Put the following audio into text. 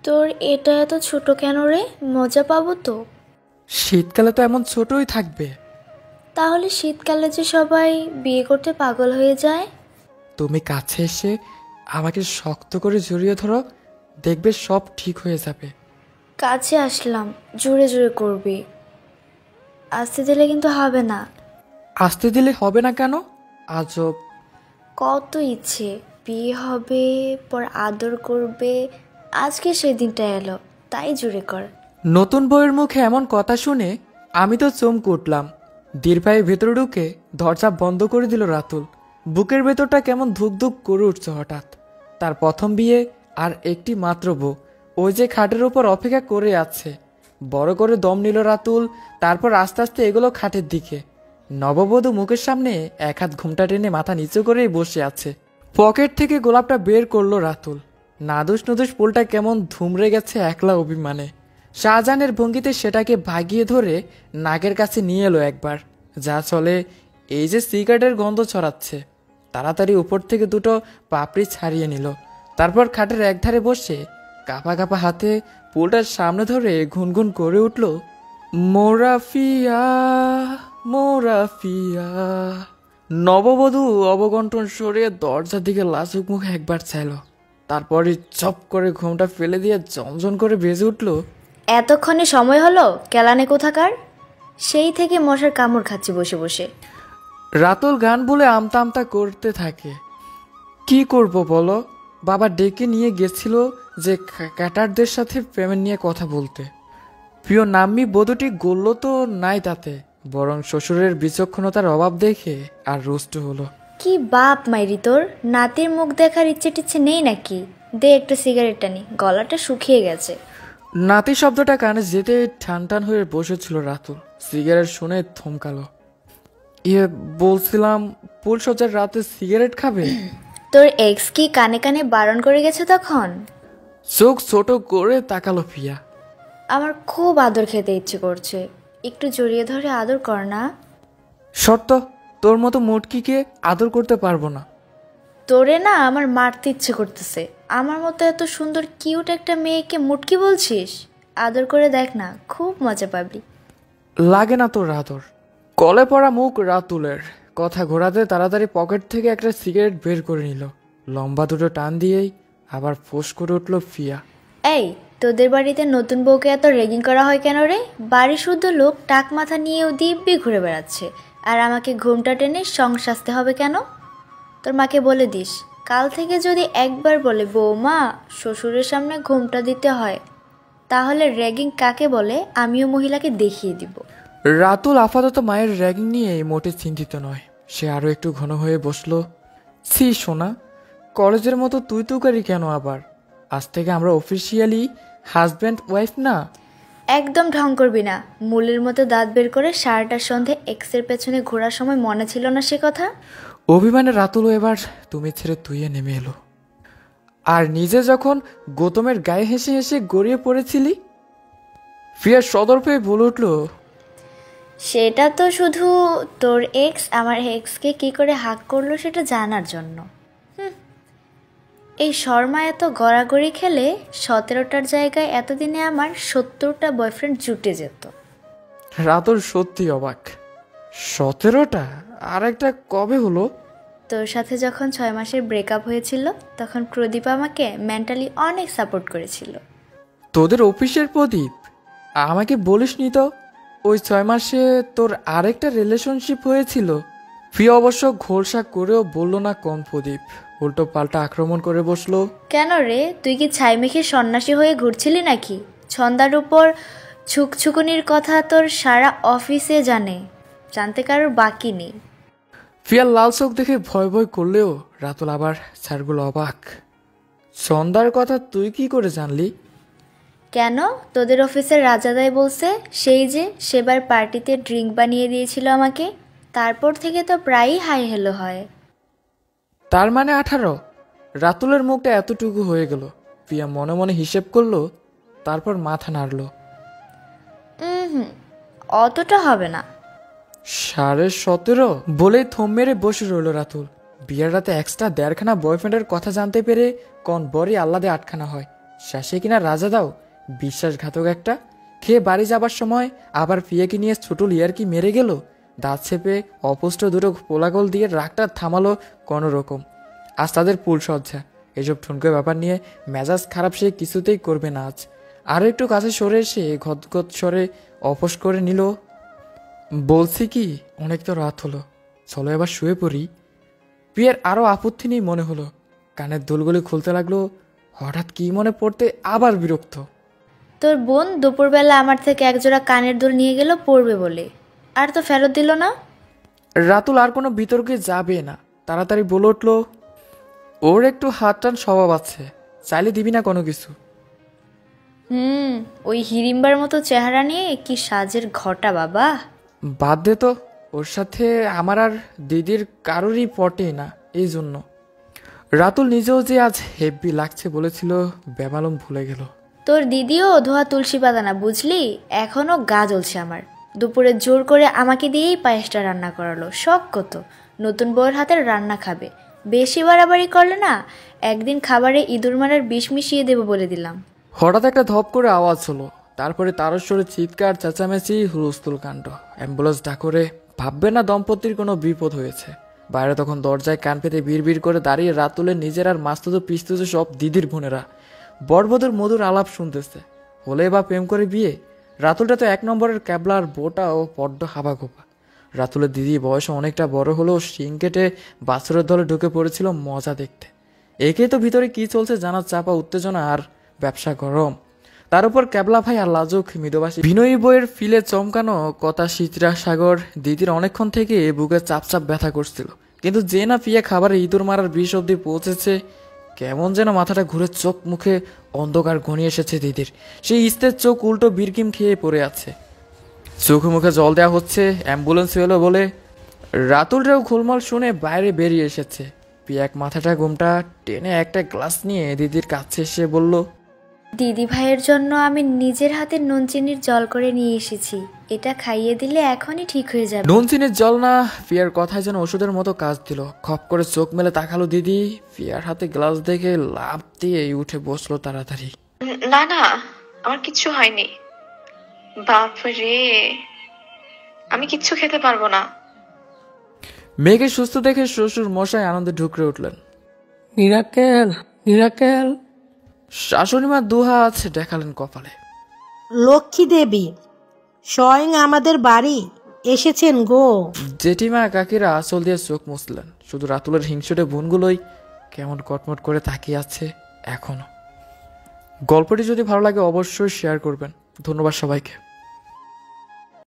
তোর এটা এত ছোট কেন রে? মজা পাবো তো। শীতকালে তো এমন ছোটই থাকবে। তাহলে শীতকালে যে সবাই বিয়ে করতে পাগল হয়ে যায়। তুমি কাছে এসে আমাকে শক্ত করে জড়িয়ে ধরো, দেখবে সব ঠিক হয়ে যাবে। কাছে আসলাম, জোরে জোরে করবি, আসতে দিলে কিন্তু হবে না। আসতে দিলে হবে না কেন? আজব। কত ইচ্ছে, বিয়ে হবে, পর আদর করবে, আজকে সেই দিনটা এলো, তাই জোরে কর। নতুন বউয়ের মুখে এমন কথা শুনে আমি তো চমকে উঠলাম। দীর্ঘায় ভেতরে ঢুকে দরজা বন্ধ করে দিল রাতুল। বুকের ভেতরটা কেমন ধুক ধুক করে উঠছে হঠাৎ। তার প্রথম বিয়ে, আর একটি মাত্র বউ ওই যে খাটের উপর অপেক্ষা করে আছে। বড় করে দম নিল রাতুল, তারপর আস্তে আস্তে এগুলো খাটের দিকে। নববধূ মুখের সামনে এক হাত ঘুমটা টেনে মাথা নিচু করেই বসে আছে। পকেট থেকে গোলাপটা বের করলো রাতুল। নাদুস নুদুস ফুলটা কেমন ধুমড়ে গেছে একলা অভিমানে। শাহজাহানের ভঙ্গিতে সেটাকে ভাগিয়ে ধরে নাকের কাছে নিয়ে এলো একবার। যা চলে, এই যে সিগারেটের গন্ধ ছড়াচ্ছে। তাড়াতাড়ি উপর থেকে দুটো পাপড়ি ছাড়িয়ে নিল। তারপর খাটের একধারে বসে কাঁপা কাঁপা হাতে ফুলটার সামনে ধরে গুনগুন করে উঠল, মোরাফিয়া মোরাফিয়া। নববধূ অবগন্ঠন সরিয়ে দরজার দিকে লাজুক মুখে একবার চাইল, তারপরই চপ করে ঘুমটা ফেলে দিয়ে ঝনঝন করে বেজে উঠল, এতক্ষণে সময় হলো কেলানে কোথাকার? সেই থেকে মশার কামড় খাচ্ছি বসে বসে। রাতুল গান বলে আমতা আমতা করতে থাকে। কি করব বলো, বাবা ডেকে নিয়ে গেছিল যে ক্যাটারদের সাথে পেমেন্ট নিয়ে কথা বলতে। প্রিয় নাম্নী বধূটি গড়ল তো নাই তাতে, বরং শ্বশুরের বিচক্ষণতার অভাব দেখে আর রুষ্ট হলো। কি বাপ মাইরি তোর, নাতির মুখ দেখার ইচ্ছে টিচ্ছে নেই নাকি? দে একটা সিগারেট টানি, গলাটা শুকিয়ে গেছে। নাতি শব্দটা কানে যেতে ঠান টান হয়ে বসেছিল রাতুল। সিগারেট শুনে থমকালো। বলছিলাম, ফুলসজ্জার রাতে সিগারেট খাবে? তোর এক্স কি কানে কানে বারণ করে গেছে তখন? চোখ ছোট করে তাকালো পিয়া। আমার খুব আদর খেতে ইচ্ছে করছে, একটু জড়িয়ে ধরে আদর কর না। শর্ত, তোর মতো মুটকিকে আদর করতে পারবো না। তোরে না আমার মারতে ইচ্ছে করতেছে। আমার মতো এত সুন্দর কিউট একটা মেয়েকে মুটকি বলছিস? আদর করে দেখ না, খুব মজা পাবি। লাগে না তোর আদর। কলে পড়া মুখ রাতুলের কথা ঘোরাতে তাড়াতাড়ি পকেট থেকে একটা সিগারেট বের করে নিল। লম্বা দুটো টান দিয়েই আবার ফোঁস করে উঠল ফিয়া। এই, তোদের বাড়িতে নতুন বউকে এত রেগিং করা হয় কেন রে? বাড়ি শুদ্ধ লোক টাক মাথা নিয়েও দিব্যি ঘুরে বেড়াচ্ছে, আর আমাকে ঘুমটা টেনে সং সাজতে হবে কেন? তোর মাকে বলে দিস, কাল থেকে যদি একবার বলে বৌমা শ্বশুরের সামনে ঘুমটা দিতে হয়, তাহলে র্যাগিং কাকে বলে আমিও মহিলাকে দেখিয়ে দিব। রাতুল আপাতত মায়ের র্যাগিং নিয়ে মোটে চিন্তিত নয়। সে আরো একটু ঘন হয়ে বসলো। ছি সোনা, কলেজের মতো তুই তুকারি কেন আবার? আজ থেকে আমরা অফিসিয়ালি হাজব্যান্ড ওয়াইফ না? একদম ঢং করবি না। মূলের মতো দাঁত বের করে সারাটার সন্ধে এক্সের পেছনে ঘোরার সময় মনে ছিল না সে কথা? অভিমানে রাতুলও এবার তুমি ছেড়ে তুইয়ে নেমে এলো। আর নিজে যখন গৌতমের গায়ে হেসে হেসে গড়িয়ে পড়েছিলি। ফিয়ার সদর পেয়ে বলে উঠল, সেটা তো শুধু তোর এক্স আমার এক্সকে কি করে হাক করলো সেটা জানার জন্য। এই শর্মা এত গড়াগড়ি খেলে 17টার জায়গায় এতদিনে আমার 70টা বয়ফ্রেন্ড জুটে যেত। রাতুল সত্যি অবাক। 17টা? আর একটা কবে হলো? তোর সাথে যখন 6 মাসের ব্রেকআপ হয়েছিল, তখন প্রদীপ আমাকে মেন্টালি অনেক সাপোর্ট করেছিল। তোদের অফিসের প্রদীপ? আমাকে বলিসনি তো। ওই 6 মাসে তোর আরেকটা রিলেশনশিপ হয়েছিল। ফিয়া অবশ্য ঘোলসা করেও বলল না কম প্রদীপ, উল্টো পাল্টা আক্রমণ করে বসলো। কেন রে, তুই কি ছাই মেখে সন্ন্যাসী হয়ে ঘুরছিলি নাকি? ছন্দার উপর ছুকছুকুনির কথা তোর সারা অফিসে জানে, জানতে কারোর বাকি নেই। ফিয়ার লাল চোখ দেখে ভয় ভয় করলেও রাতুল আবার ছাড়গুলো অবাক। সন্ধ্যার কথা তুই কি করে জানলি? কেন, তোদের অফিসের রাজাদাই বলছে, সেই যে সেবার পার্টিতে ড্রিঙ্ক বানিয়ে দিয়েছিল আমাকে, তারপর থেকে তো প্রায়ই হাই হেলো হয়। তার মানে 18? রাতুলের মুখটা এতটুকু হয়ে গেল। প্রিয়া মনে মনে হিসেব করলো, তারপর মাথা নাড়ল। অতটা হবে না। 17.5 বলেই থম মেরে বসে রইল রাতুল। বিয়ের রাতে এক্সট্রা 1.5খানা বয়ফ্রেন্ডের কথা জানতে পেরে কোন বরই আহ্লাদে 8খানা হয়। শেষে কিনা রাজা দাও, বিশ্বাসঘাতক একটা। খেয়ে বাড়ি যাবার সময় আবার পিয়াকে নিয়ে ছোট লিয়ারকি মেরে গেল। দাঁত চেপে অপুষ্ট দুটো পোলাগল দিয়ে রাগটা থামালো কোনো রকম। আজ তাদের পুলসজ্জা। এসব ঠুনকো ব্যাপার নিয়ে মেজাজ খারাপ সে কিছুতেই করবে না আজ। আরও একটু কাছে সরে এসে গদগদ স্বরে অপস করে নিল, বলছি কি, অনেক তো রাত হলো, চলো এবার শুয়ে পড়ি। পিয়ার আরও আপত্তি নেই মনে হলো। কানের দুলগুলি খুলতে লাগলো। হঠাৎ কি মনে পড়তে আবার বিরক্ত। তোর বোন দুপুরবেলা আমার থেকে একজোড়া কানের দুল নিয়ে গেল পরবে বলে, আর তো ফেরত দিল না। রাতুল আর কোনো বিতর্কে যাবে না, তাড়াতাড়ি বলে উঠল, ওর একটু হাত টান স্বভাব আছে, চাইলে দিবি না কোনো কিছু। ওই হিড়িম্বার মতো চেহারা নিয়ে কি সাজের ঘটা বাবা। বাদ দে তো, ওর সাথে আমার আর দিদির কারোরই পটে না, এই জন্য। রাতুল নিজেও যে আজ হেব্বি লাগছে বলেছিল, বেমালুম ভুলে গেল। তোর দিদিও ধোয়া তুলসী পাতা না বুঝলি, এখনো গা জ্বলছে আমার। দুপুরে জোর করে আমাকে দিয়েই পায়েসটা রান্না করালো, শখ কত। নতুন বউয়ের হাতের রান্না খাবে, বেশি বাড়াবাড়ি করলে না একদিন খাবারে ইঁদুর মারার বিষ মিশিয়ে দেবো বলে দিলাম। হঠাৎ একটা ধপ করে আওয়াজ হলো, তারপরে তারস্বরে চিৎকার, চেঁচামেচি, হুলস্থুল কাণ্ড। অ্যাম্বুলেন্স ডাকরে ভাববে না দম্পতির কোনো বিপদ হয়েছে। বাইরে তখন দরজায় কান পেতে বিড় করে দাঁড়িয়ে রাতুলের নিজের আর মাস্তুতো পিস্তুতো সব দিদির বোনেরা বড়বধূর মধুর আলাপ শুনতেছে। হলে বা প্রেম করে বিয়ে। রাতুলটা তো 1 নম্বরের ক্যাবলার, বোটা ও বড্ড হাবাগোপা। রাতুলের দিদি বয়সে অনেকটা বড় হলেও শিং কেটে বাছুরের দলে ঢুকে পড়েছিল মজা দেখতে। একে তো ভিতরে কি চলছে জানার চাপা উত্তেজনা আর ব্যবসা গরম। তার উপর ক্যাবলা ভাই আর লাজুক মৃদবাসী বিনয়ী বইয়ের ফিলে চমকানো কথা সিচরা সাগর দিদির অনেকক্ষণ থেকে বুকে চাপ চাপ ব্যথা করছিল। কিন্তু যে না পিয়া খাবারে ইঁদুর মারার বিষ অব্দি পৌঁছেছে, কেমন যেন মাথাটা ঘুরে চোখ মুখে অন্ধকার ঘনিয়ে এসেছে দিদির। সেই ইস্তের চোখ উল্টো বিরকিম খেয়ে পড়ে আছে। চোখে মুখে জল দেওয়া হচ্ছে, অ্যাম্বুলেন্স এলো বলে। রাতুলরাও খুলমাল শুনে বাইরে বেরিয়ে এসেছে। পিয়াক মাথাটা ঘুমটা টেনে একটা গ্লাস নিয়ে দিদির কাছে এসে বলল, দিদি ভাইয়ের জন্য আমি নিজের হাতে নুন চিনির জল করে নিয়ে এসেছি, এটা খাইয়ে দিলে এখনই ঠিক হয়ে যাবে। নুন চিনির জল না, পিয়ার কথায় যেন ওষুধের মতো কাজ দিল। খপ করে চোখ মেলে তাকালো দিদি। পিয়ার হাতে গ্লাস দেখে লাফ দিয়ে উঠে বসলো তাড়াতাড়ি। না না, আমার কিচ্ছু হয়নি। বাপ রে, আমি কিচ্ছু খেতে পারবো না। মেয়েকে সুস্থ দেখে শ্বশুর মশাই আনন্দে ঢুকরে উঠলেন। Miracle, miracle. শাশুড়িমা দুহাত দেখালেন কপালে। লক্ষ্মী দেবী স্বয়ং আমাদের বাড়ি এসেছেন গো। জেঠিমা কাকিরা আঁচল দিয়ে চোখ মুছলেন। শুধু রাতুলের হিংসুটে বোনগুলোই কেমন কটমট করে তাকিয়ে আছে এখনো। গল্পটি যদি ভালো লাগে অবশ্যই শেয়ার করবেন। ধন্যবাদ সবাইকে।